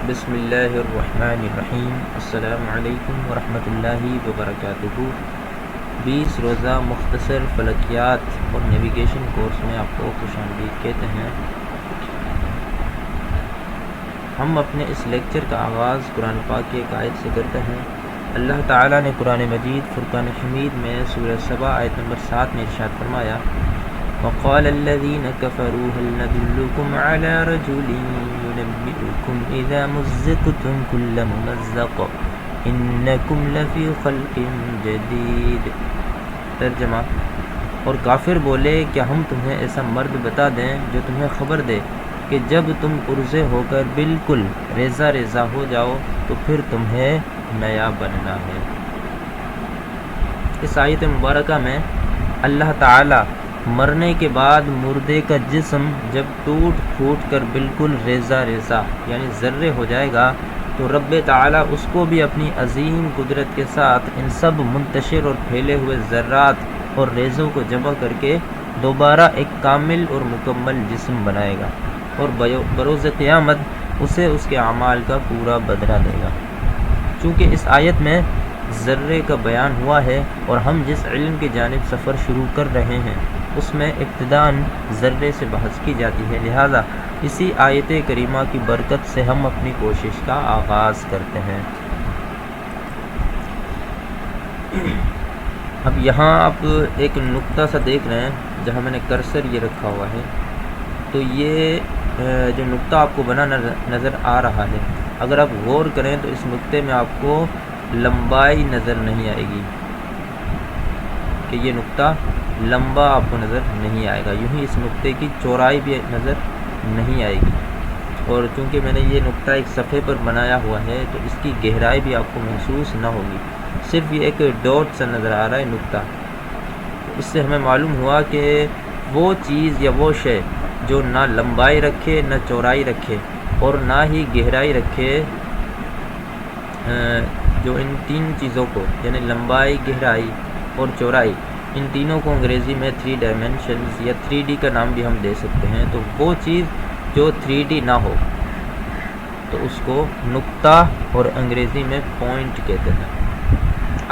بسم اللہ الرحمن الرحیم۔ السلام علیکم ورحمۃ اللہ وبرکاتہ۔ 20 روزہ مختصر فلکیات اور نیویگیشن کورس میں آپ کو خوش آمدید کہتے ہیں۔ ہم اپنے اس لیکچر کا آغاز قرآن پاک کی ایک آیت سے کرتے ہیں۔ اللہ تعالیٰ نے قرآن مجید فرقان حمید میں سورہ سبا آیت نمبر 7 میں ارشاد فرمایا، وَقَالَ الَّذِينَ كَفَرُوا هَلْ نَدُلُّكُمْ عَلَى رَجُلٍ يُنَبِّئُكُمْ إِذَا مُزِّقْتُمْ كُلَّ مُمَزَّقٍ إِنَّكُمْ لَفِي خَلْقٍ جَدِيدٍ۔ ترجمہ: اور کافر بولے کیا ہم تمہیں ایسا مرد بتا دیں جو تمہیں خبر دے کہ جب تم پرزے ہو کر بالکل ریزہ ریزہ ہو جاؤ تو پھر تمہیں نیا بننا ہے۔ اس آیت مبارکہ میں اللہ تعالی مرنے کے بعد مردے کا جسم جب ٹوٹ پھوٹ کر بالکل ریزہ ریزہ یعنی ذرے ہو جائے گا تو رب تعالی اس کو بھی اپنی عظیم قدرت کے ساتھ ان سب منتشر اور پھیلے ہوئے ذرات اور ریزوں کو جمع کر کے دوبارہ ایک کامل اور مکمل جسم بنائے گا اور بروز قیامت اسے اس کے اعمال کا پورا بدلہ دے گا۔ چونکہ اس آیت میں ذرے کا بیان ہوا ہے اور ہم جس علم کی جانب سفر شروع کر رہے ہیں اس میں ابتداً ذرے سے بحث کی جاتی ہے، لہذا اسی آیت کریمہ کی برکت سے ہم اپنی کوشش کا آغاز کرتے ہیں۔ اب یہاں آپ ایک نقطہ سا دیکھ رہے ہیں جہاں میں نے کرسر یہ رکھا ہوا ہے، تو یہ جو نقطہ آپ کو بنا نظر آ رہا ہے، اگر آپ غور کریں تو اس نقطے میں آپ کو لمبائی نظر نہیں آئے گی کہ یہ نقطہ لمبا آپ کو نظر نہیں آئے گا، یوں ہی اس نقطے کی چوڑائی بھی نظر نہیں آئے گی، اور چونکہ میں نے یہ نقطہ ایک صفحے پر بنایا ہوا ہے تو اس کی گہرائی بھی آپ کو محسوس نہ ہوگی، صرف یہ ایک ڈاٹ سا نظر آ رہا ہے نقطہ۔ اس سے ہمیں معلوم ہوا کہ وہ چیز یا وہ شے جو نہ لمبائی رکھے نہ چوڑائی رکھے اور نہ ہی گہرائی رکھے، جو ان تین چیزوں کو یعنی لمبائی، گہرائی اور چوڑائی، ان تینوں کو انگریزی میں 3 ڈائمینشنز یا 3D کا نام بھی ہم دے سکتے ہیں، تو وہ چیز جو 3D نہ ہو تو اس کو نقطہ اور انگریزی میں پوائنٹ کہتے ہیں۔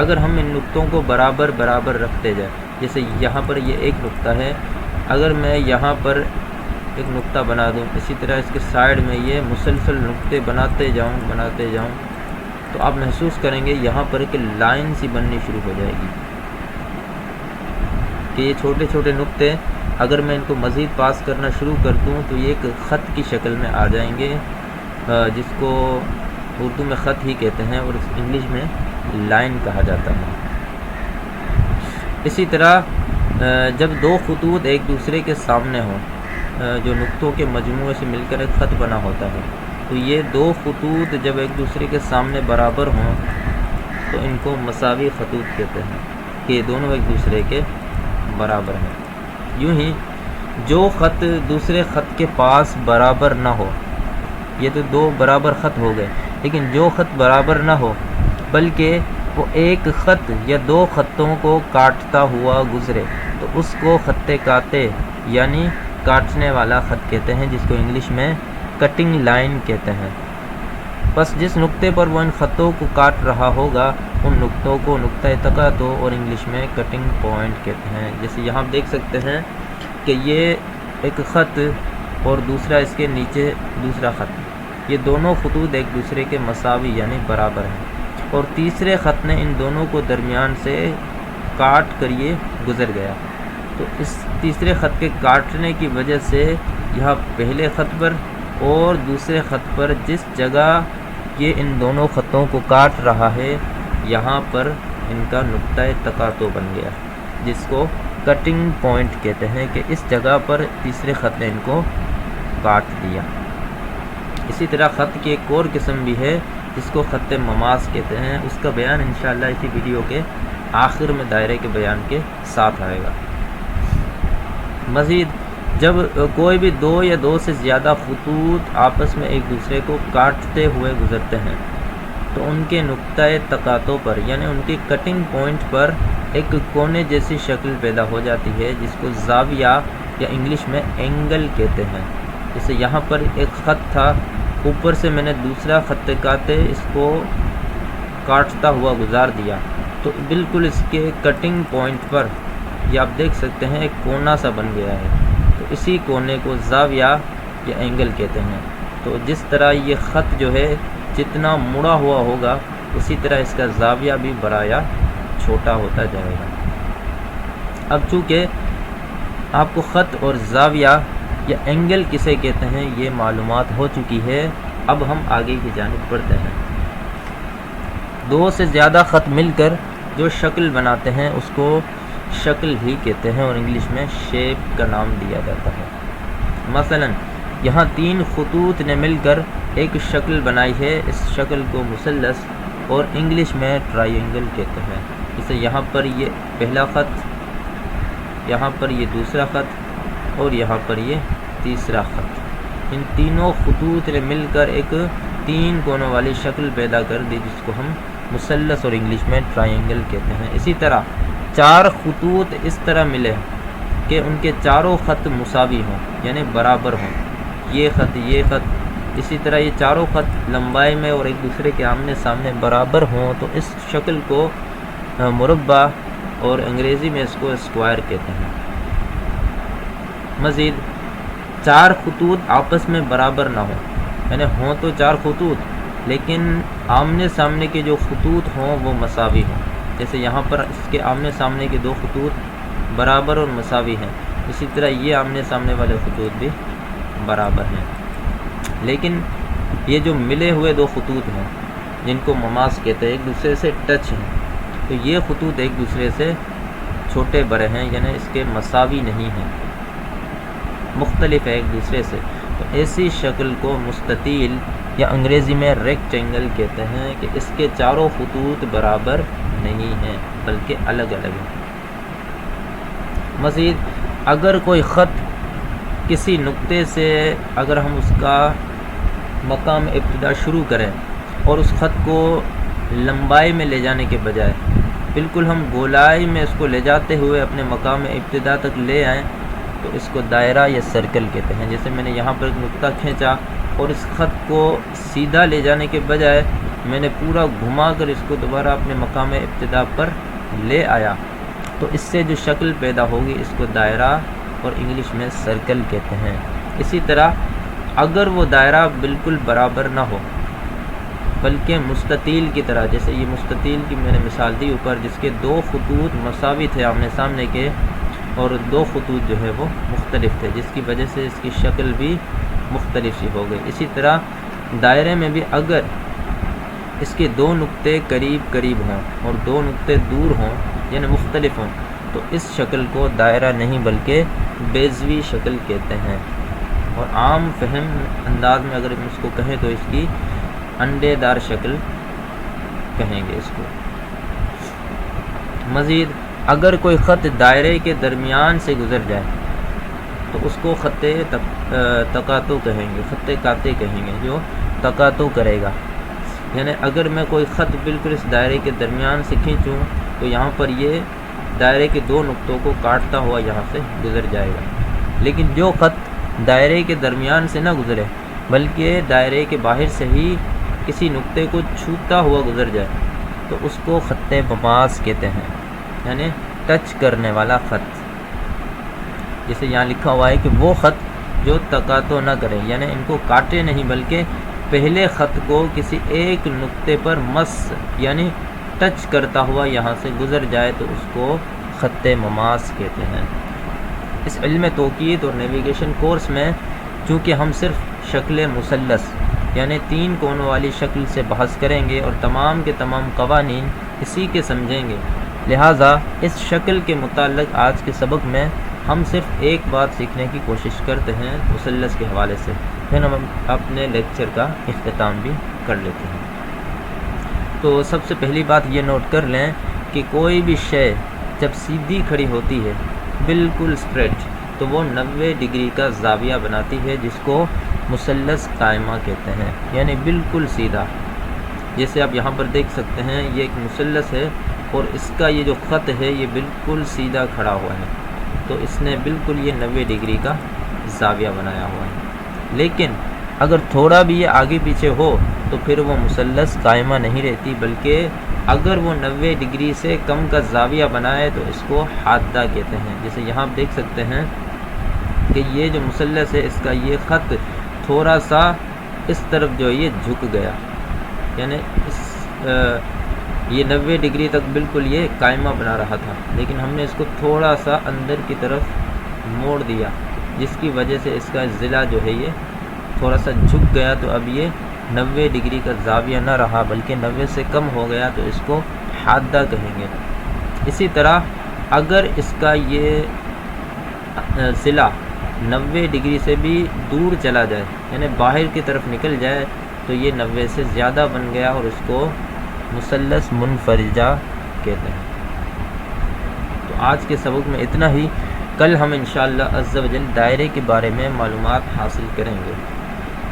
اگر ہم ان نقطوں کو برابر برابر رکھتے جائیں، جیسے یہاں پر یہ ایک نقطہ ہے، اگر میں یہاں پر ایک نقطہ بنا دوں، اسی طرح اس کے سائیڈ میں یہ مسلسل نقطے بناتے جاؤں تو آپ محسوس کریں گے یہاں پر کہ لائن سی بننی شروع ہو جائے گی کہ یہ چھوٹے چھوٹے نقطے اگر میں ان کو مزید پاس کرنا شروع کر دوں تو یہ ایک خط کی شکل میں آ جائیں گے، جس کو اردو میں خط ہی کہتے ہیں اور انگلش میں لائن کہا جاتا ہے۔ اسی طرح جب دو خطوط ایک دوسرے کے سامنے ہوں، جو نقطوں کے مجموعے سے مل کر ایک خط بنا ہوتا ہے، تو یہ دو خطوط جب ایک دوسرے کے سامنے برابر ہوں تو ان کو مساوی خطوط کہتے ہیں کہ یہ دونوں ایک دوسرے کے برابر ہیں۔ یوں ہی جو خط دوسرے خط کے پاس برابر نہ ہو، یہ تو دو برابر خط ہو گئے، لیکن جو خط برابر نہ ہو بلکہ وہ ایک خط یا دو خطوں کو کاٹتا ہوا گزرے تو اس کو خط کاتے یعنی کاٹنے والا خط کہتے ہیں، جس کو انگلش میں کٹنگ لائن کہتے ہیں۔ بس جس نقطے پر وہ ان خطوں کو کاٹ رہا ہوگا ان نقطوں کو نقطہ تقاطع اور انگلش میں کٹنگ پوائنٹ کہتے ہیں۔ جیسے یہاں آپ دیکھ سکتے ہیں کہ یہ ایک خط اور دوسرا اس کے نیچے دوسرا خط، یہ دونوں خطوط ایک دوسرے کے مساوی یعنی برابر ہیں، اور تیسرے خط نے ان دونوں کو درمیان سے کاٹ کر یہ گزر گیا، تو اس تیسرے خط کے کاٹنے کی وجہ سے یہاں پہلے خط پر اور دوسرے خط پر جس جگہ یہ ان دونوں خطوں کو کاٹ رہا ہے یہاں پر ان کا نقطہ تقاطع بن گیا، جس کو کٹنگ پوائنٹ کہتے ہیں کہ اس جگہ پر تیسرے خط نے ان کو کاٹ دیا۔ اسی طرح خط کی ایک اور قسم بھی ہے جس کو خط مماس کہتے ہیں، اس کا بیان انشاءاللہ اسی ویڈیو کے آخر میں دائرے کے بیان کے ساتھ آئے گا۔ مزید جب کوئی بھی دو یا دو سے زیادہ خطوط آپس میں ایک دوسرے کو کاٹتے ہوئے گزرتے ہیں تو ان کے نقطہ تقاطع پر یعنی ان کی کٹنگ پوائنٹ پر ایک کونے جیسی شکل پیدا ہو جاتی ہے جس کو زاویہ یا انگلش میں اینگل کہتے ہیں۔ جیسے یہاں پر ایک خط تھا اوپر سے میں نے دوسرا خط کاتے اس کو کاٹتا ہوا گزار دیا تو بالکل اس کے کٹنگ پوائنٹ پر یہ آپ دیکھ سکتے ہیں ایک کونا سا بن گیا ہے، تو اسی کونے کو زاویہ یا اینگل کہتے ہیں۔ تو جس طرح یہ خط جو ہے جتنا مڑا ہوا ہوگا اسی طرح اس کا زاویہ بھی بڑا یا چھوٹا ہوتا جائے گا۔ اب چونکہ آپ کو خط اور زاویہ یا اینگل کسے کہتے ہیں یہ معلومات ہو چکی ہے، اب ہم آگے کی جانب بڑھتے ہیں۔ دو سے زیادہ خط مل کر جو شکل بناتے ہیں اس کو شکل ہی کہتے ہیں اور انگلش میں شیپ کا نام دیا جاتا ہے۔ مثلا یہاں 3 خطوط نے مل کر ایک شکل بنائی ہے، اس شکل کو مثلث اور انگلش میں ٹرائی اینگل کہتے ہیں۔ جیسے یہاں پر یہ پہلا خط، یہاں پر یہ دوسرا خط اور یہاں پر یہ تیسرا خط، ان تینوں خطوط نے مل کر ایک 3 کونوں والی شکل پیدا کر دی جس کو ہم مثلث اور انگلش میں ٹرائی اینگل کہتے ہیں۔ اسی طرح 4 خطوط اس طرح ملے کہ ان کے چاروں خط مساوی ہوں یعنی برابر ہوں، یہ خط، اسی طرح یہ چاروں خط لمبائی میں اور ایک دوسرے کے آمنے سامنے برابر ہوں تو اس شکل کو مربع اور انگریزی میں اس کو اسکوائر کہتے ہیں۔ مزید 4 خطوط آپس میں برابر نہ ہوں، یعنی ہوں تو 4 خطوط لیکن آمنے سامنے کے جو خطوط ہوں وہ مساوی ہوں۔ جیسے یہاں پر اس کے آمنے سامنے کے 2 خطوط برابر اور مساوی ہیں، اسی طرح یہ آمنے سامنے والے خطوط بھی برابر ہیں۔ لیکن یہ جو ملے ہوئے 2 خطوط ہیں جن کو مماس کہتے ہیں، ایک دوسرے سے ٹچ ہیں، تو یہ خطوط ایک دوسرے سے چھوٹے بڑے ہیں، یعنی اس کے مساوی نہیں ہیں، مختلف ہے ایک دوسرے سے، تو ایسی شکل کو مستطیل یا انگریزی میں ریکٹینگل کہتے ہیں کہ اس کے چاروں خطوط برابر نہیں ہیں بلکہ الگ الگ ہیں۔ مزید اگر کوئی خط کسی نقطے سے اگر ہم اس کا مقام ابتدا شروع کریں اور اس خط کو لمبائی میں لے جانے کے بجائے بالکل ہم گولائی میں اس کو لے جاتے ہوئے اپنے مقام ابتدا تک لے آئیں تو اس کو دائرہ یا سرکل کہتے ہیں۔ جیسے میں نے یہاں پر ایک نقطہ کھینچا اور اس خط کو سیدھا لے جانے کے بجائے میں نے پورا گھما کر اس کو دوبارہ اپنے مقام ابتدا پر لے آیا تو اس سے جو شکل پیدا ہوگی اس کو دائرہ اور انگلش میں سرکل کہتے ہیں۔ اسی طرح اگر وہ دائرہ بالکل برابر نہ ہو بلکہ مستطیل کی طرح، جیسے یہ مستطیل کی میں نے مثال دی اوپر جس کے 2 خطوط مساوی تھے آمنے سامنے کے اور 2 خطوط جو ہے وہ مختلف تھے جس کی وجہ سے اس کی شکل بھی مختلف سی ہو گئی۔ اسی طرح دائرے میں بھی اگر اس کے 2 نقطے قریب قریب ہوں اور 2 نقطے دور ہوں یعنی مختلف ہوں تو اس شکل کو دائرہ نہیں بلکہ بیضوی شکل کہتے ہیں، اور عام فہم انداز میں اگر ہم اس کو کہیں تو اس کی انڈے دار شکل کہیں گے اس کو۔ مزید اگر کوئی خط دائرے کے درمیان سے گزر جائے تو اس کو خط تقاطع کہیں گے، خط قاطع کہیں گے جو تقاطع کرے گا، یعنی اگر میں کوئی خط بالکل اس دائرے کے درمیان سے کھینچوں تو یہاں پر یہ دائرے کے 2 نقطوں کو کاٹتا ہوا یہاں سے گزر جائے گا۔ لیکن جو خط دائرے کے درمیان سے نہ گزرے بلکہ دائرے کے باہر سے ہی کسی نقطے کو چھوتا ہوا گزر جائے تو اس کو خط مماس کہتے ہیں، یعنی ٹچ کرنے والا خط۔ جیسے یہاں لکھا ہوا ہے کہ وہ خط جو تقاطع نہ کرے، یعنی ان کو کاٹے نہیں بلکہ پہلے خط کو کسی ایک نقطے پر مس یعنی ٹچ کرتا ہوا یہاں سے گزر جائے تو اس کو خط مماس کہتے ہیں۔ اس علم توقیت اور نیویگیشن کورس میں چونکہ ہم صرف شکل مثلث یعنی 3 کونوں والی شکل سے بحث کریں گے اور تمام کے تمام قوانین اسی کے سمجھیں گے، لہٰذا اس شکل کے متعلق آج کے سبق میں ہم صرف ایک بات سیکھنے کی کوشش کرتے ہیں مثلث کے حوالے سے، پھر ہم اپنے لیکچر کا اختتام بھی کر لیتے ہیں۔ تو سب سے پہلی بات یہ نوٹ کر لیں کہ کوئی بھی شے جب سیدھی کھڑی ہوتی ہے بالکل اسٹریٹ تو وہ 90 ڈگری کا زاویہ بناتی ہے جس کو مثلث قائمہ کہتے ہیں، یعنی بالکل سیدھا۔ جیسے آپ یہاں پر دیکھ سکتے ہیں یہ ایک مثلث ہے اور اس کا یہ جو خط ہے یہ بالکل سیدھا کھڑا ہوا ہے تو اس نے بالکل یہ 90 ڈگری کا زاویہ بنایا ہوا ہے۔ لیکن اگر تھوڑا بھی یہ آگے پیچھے ہو تو پھر وہ مثلث قائمہ نہیں رہتی، بلکہ اگر وہ 90 ڈگری سے کم کا زاویہ بنائے تو اس کو حادہ کہتے ہیں۔ جیسے یہاں آپ دیکھ سکتے ہیں کہ یہ جو مثلث ہے اس کا یہ خط تھوڑا سا اس طرف جو ہے یہ جھک گیا، یعنی یہ 90 ڈگری تک بالکل یہ قائمہ بنا رہا تھا، لیکن ہم نے اس کو تھوڑا سا اندر کی طرف موڑ دیا، جس کی وجہ سے اس کا ضلع جو ہے یہ تھوڑا سا جھک گیا، تو اب یہ 90 ڈگری کا زاویہ نہ رہا بلکہ 90 سے کم ہو گیا، تو اس کو حادہ کہیں گے۔ اسی طرح اگر اس کا یہ ضلع 90 ڈگری سے بھی دور چلا جائے، یعنی باہر کی طرف نکل جائے، تو یہ 90 سے زیادہ بن گیا اور اس کو مثلث منفرجہ کہتے ہیں۔ تو آج کے سبق میں اتنا ہی، کل ہم انشاءاللہ عز و جل دائرے کے بارے میں معلومات حاصل کریں گے۔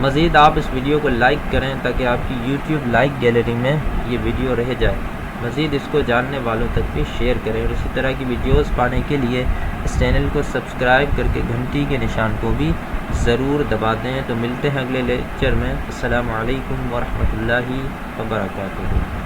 مزید آپ اس ویڈیو کو لائک کریں تاکہ آپ کی یوٹیوب لائک گیلری میں یہ ویڈیو رہ جائے، مزید اس کو جاننے والوں تک بھی شیئر کریں، اور اسی طرح کی ویڈیوز پانے کے لیے اس چینل کو سبسکرائب کر کے گھنٹی کے نشان کو بھی ضرور دبا دیں۔ تو ملتے ہیں اگلے لیکچر میں۔ السلام علیکم ورحمۃ اللہ وبرکاتہ۔